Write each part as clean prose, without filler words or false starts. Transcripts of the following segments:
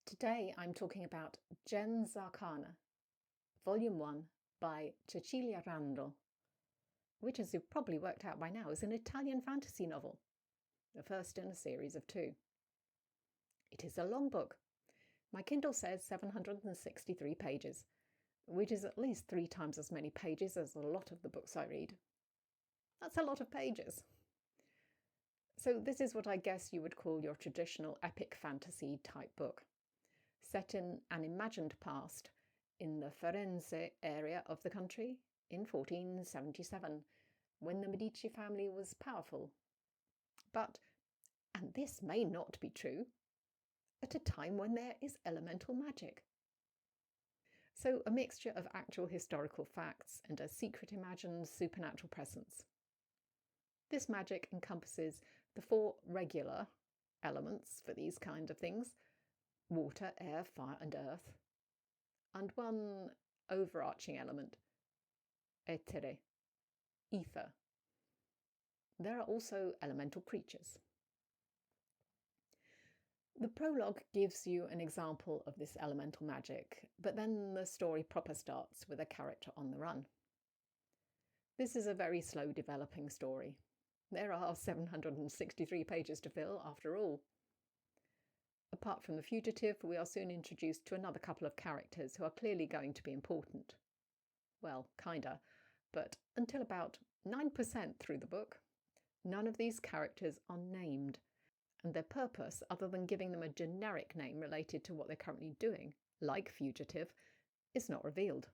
Today I'm talking about Arcana, Volume 1 by Cecilia Randall, which, as you've probably worked out by now, is an Italian fantasy novel, the first in a series of 2. It is a long book. My Kindle says 763 pages, which is at least 3 times as many pages as a lot of the books I read. That's a lot of pages. So this is what I guess you would call your traditional epic fantasy type book, set in an imagined past in the Firenze area of the country in 1477, when the Medici family was powerful. But, and this may not be true, at a time when there is elemental magic. So a mixture of actual historical facts and a secret imagined supernatural presence. This magic encompasses the 4 regular elements for these kind of things: water, air, fire and earth, and one overarching element, etere, ether. There are also elemental creatures. The prologue gives you an example of this elemental magic, but then the story proper starts with a character on the run. This is a very slow developing story. There are 763 pages to fill after all. Apart from the fugitive, we are soon introduced to another couple of characters who are clearly going to be important. Well, kinda, but until about 9% through the book, none of these characters are named, and their purpose, other than giving them a generic name related to what they're currently doing, like fugitive, is not revealed.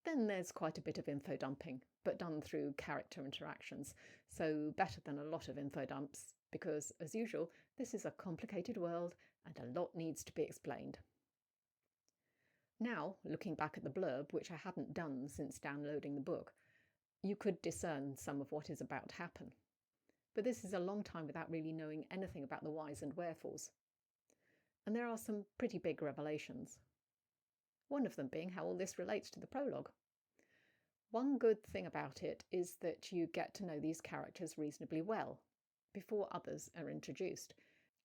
Then there's quite a bit of info dumping, but done through character interactions, so better than a lot of info dumps, because, as usual, this is a complicated world and a lot needs to be explained. Now, looking back at the blurb, which I hadn't done since downloading the book, you could discern some of what is about to happen. But this is a long time without really knowing anything about the whys and wherefores. And there are some pretty big revelations. One of them being how all this relates to the prologue. One good thing about it is that you get to know these characters reasonably well before others are introduced,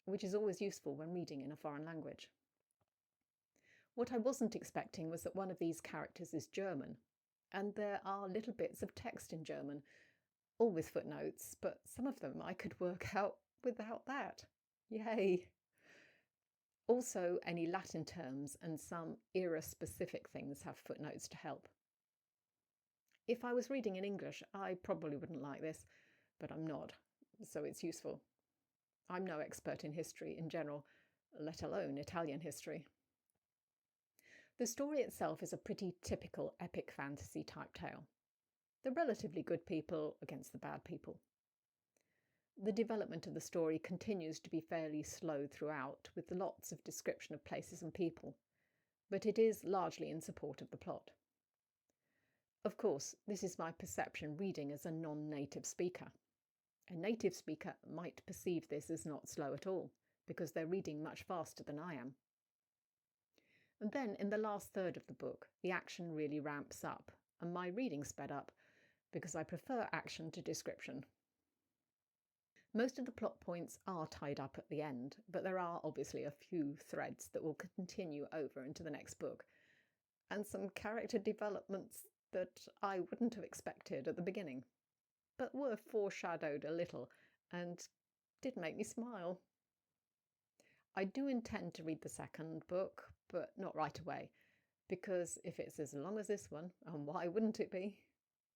which is always useful when reading in a foreign language. What I wasn't expecting was that one of these characters is German, and there are little bits of text in German, all with footnotes, but some of them I could work out without that. Yay! Also, any Latin terms and some era-specific things have footnotes to help. If I was reading in English, I probably wouldn't like this, but I'm not, so it's useful. I'm no expert in history in general, let alone Italian history. The story itself is a pretty typical epic fantasy type tale. The relatively good people against the bad people. The development of the story continues to be fairly slow throughout, with lots of description of places and people, but it is largely in support of the plot. Of course, this is my perception reading as a non-native speaker. A native speaker might perceive this as not slow at all, because they're reading much faster than I am. And then, in the last third of the book, the action really ramps up, and my reading sped up, because I prefer action to description. Most of the plot points are tied up at the end, but there are obviously a few threads that will continue over into the next book, and some character developments that I wouldn't have expected at the beginning, but were foreshadowed a little and did make me smile. I do intend to read the second book, but not right away, because if it's as long as this one, and why wouldn't it be?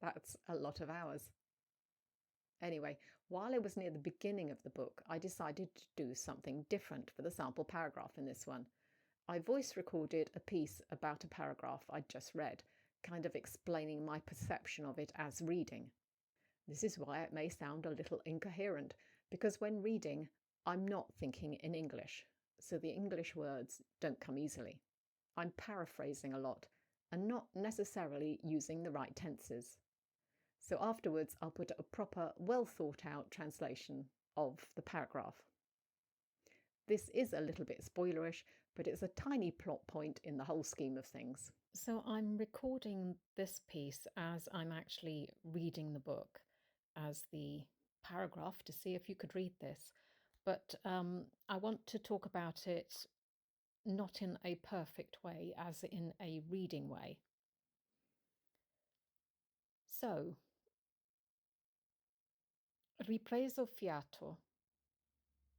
That's a lot of hours. Anyway, while I was near the beginning of the book, I decided to do something different for the sample paragraph in this one. I voice recorded a piece about a paragraph I'd just read, kind of explaining my perception of it as reading. This is why it may sound a little incoherent, because when reading, I'm not thinking in English, so the English words don't come easily. I'm paraphrasing a lot, and not necessarily using the right tenses. So afterwards, I'll put a proper, well-thought-out translation of the paragraph. This is a little bit spoilerish, but it's a tiny plot point in the whole scheme of things. So I'm recording this piece as I'm actually reading the book as the paragraph to see if you could read this. But I want to talk about it not in a perfect way, as in a reading way. So, ripreso fiato,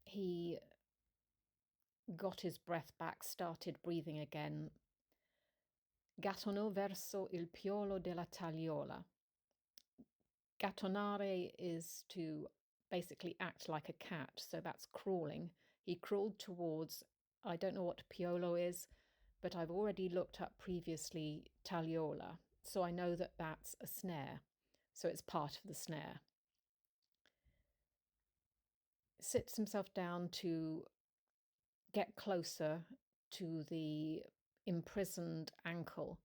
he got his breath back, started breathing again. Gattonò verso il piolo della tagliola. Gattonare is to basically act like a cat, so that's crawling. He crawled towards, I don't know what piolo is, but I've already looked up previously tagliola, so I know that that's a snare, so it's part of the snare. Sits himself down to get closer to the imprisoned ankle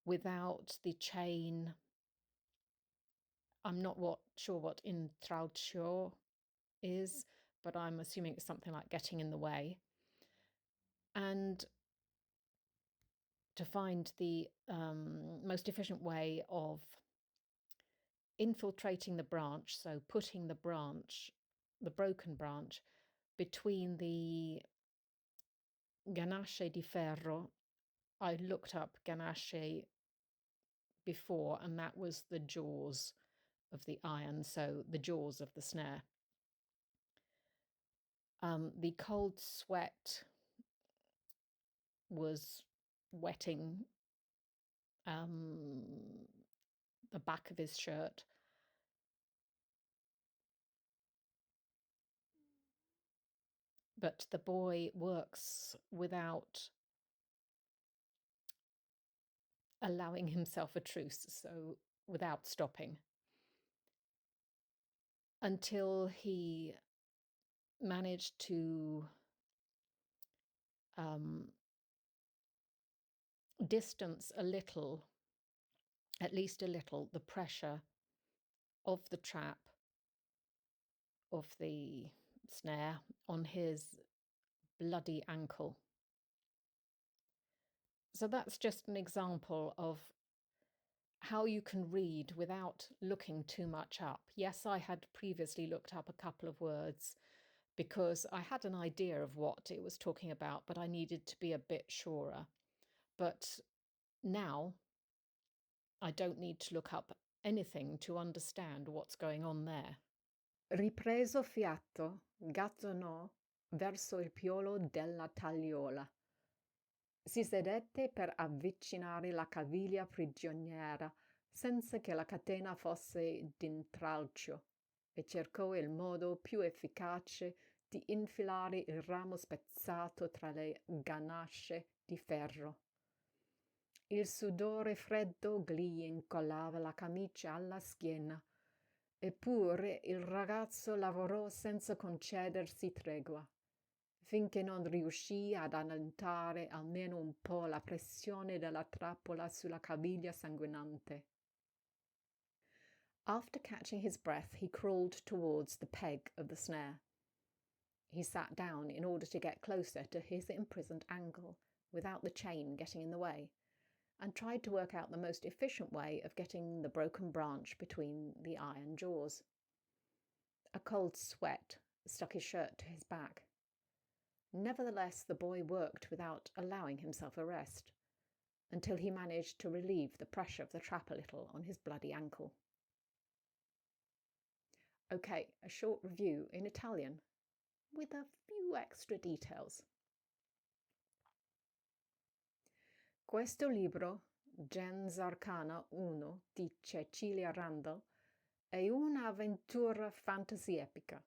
without the chain. I'm not sure what intralcio is, but I'm assuming it's something like getting in the way. And to find the most efficient way of infiltrating the branch, so putting the broken branch, between the ganasce di ferro. I looked up ganasce before, and that was the jaws of the iron, so the jaws of the snare. The cold sweat was wetting the back of his shirt. But the boy works without allowing himself a truce, so without stopping, until he managed to distance a little, at least a little, the pressure of the trap, of the snare, on his bloody ankle. So that's just an example of how you can read without looking too much up. Yes, I had previously looked up a couple of words because I had an idea of what it was talking about, but I needed to be a bit surer. But now I don't need to look up anything to understand what's going on there. Ripreso fiato, gattonò verso il piolo della tagliola. Si sedette per avvicinare la caviglia prigioniera senza che la catena fosse d'intralcio e cercò il modo più efficace di infilare il ramo spezzato tra le ganasce di ferro. Il sudore freddo gli incollava la camicia alla schiena, eppure il ragazzo lavorò senza concedersi tregua, finché non riuscì ad allentare almeno un po' la pressione della trappola sulla caviglia sanguinante. After catching his breath, he crawled towards the peg of the snare. He sat down in order to get closer to his imprisoned ankle, without the chain getting in the way, and tried to work out the most efficient way of getting the broken branch between the iron jaws. A cold sweat stuck his shirt to his back. Nevertheless, the boy worked without allowing himself a rest, until he managed to relieve the pressure of the trap a little on his bloody ankle. Okay, a short review in Italian, with a few extra details. Questo libro, Gens Arcana 1 di Cecilia Randall, è un'avventura fantasy epica.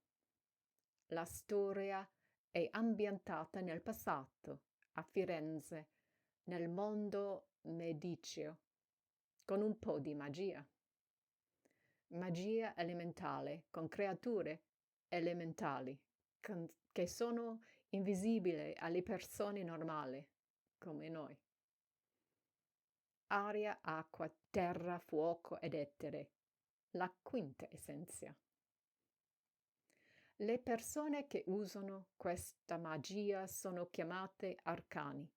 La storia è ambientata nel passato, a Firenze, nel mondo mediceo, con un po' di magia. Magia elementale, con creature elementali, che sono invisibili alle persone normali, come noi. Aria, acqua, terra, fuoco ed etere, la quinta essenza. Le persone che usano questa magia sono chiamate arcani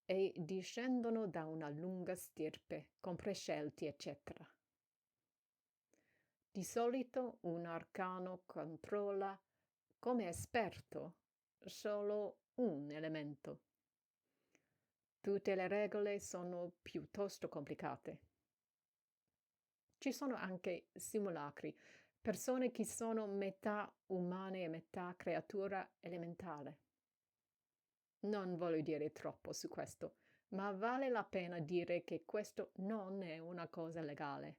e discendono da una lunga stirpe con prescelti, eccetera. Di solito un arcano controlla come esperto solo un elemento, Tutte le regole sono piuttosto complicate. Ci sono anche simulacri, persone che sono metà umane e metà creatura elementale. Non voglio dire troppo su questo, ma vale la pena dire che questo non è una cosa legale.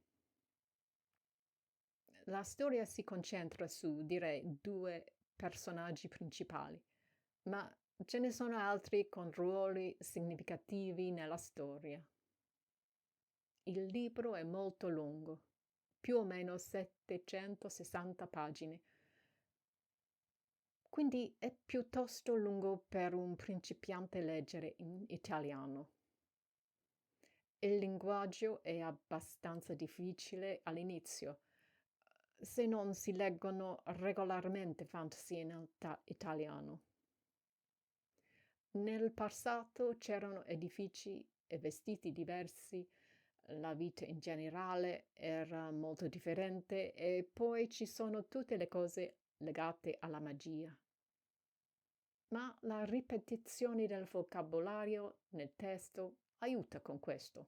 La storia si concentra su, direi, due personaggi principali, ma ce ne sono altri con ruoli significativi nella storia. Il libro è molto lungo, più o meno 760 pagine, quindi è piuttosto lungo per un principiante leggere in italiano. Il linguaggio è abbastanza difficile all'inizio, se non si leggono regolarmente fantasy in italiano. Nel passato c'erano edifici e vestiti diversi, la vita in generale era molto differente e poi ci sono tutte le cose legate alla magia. Ma la ripetizione del vocabolario nel testo aiuta con questo.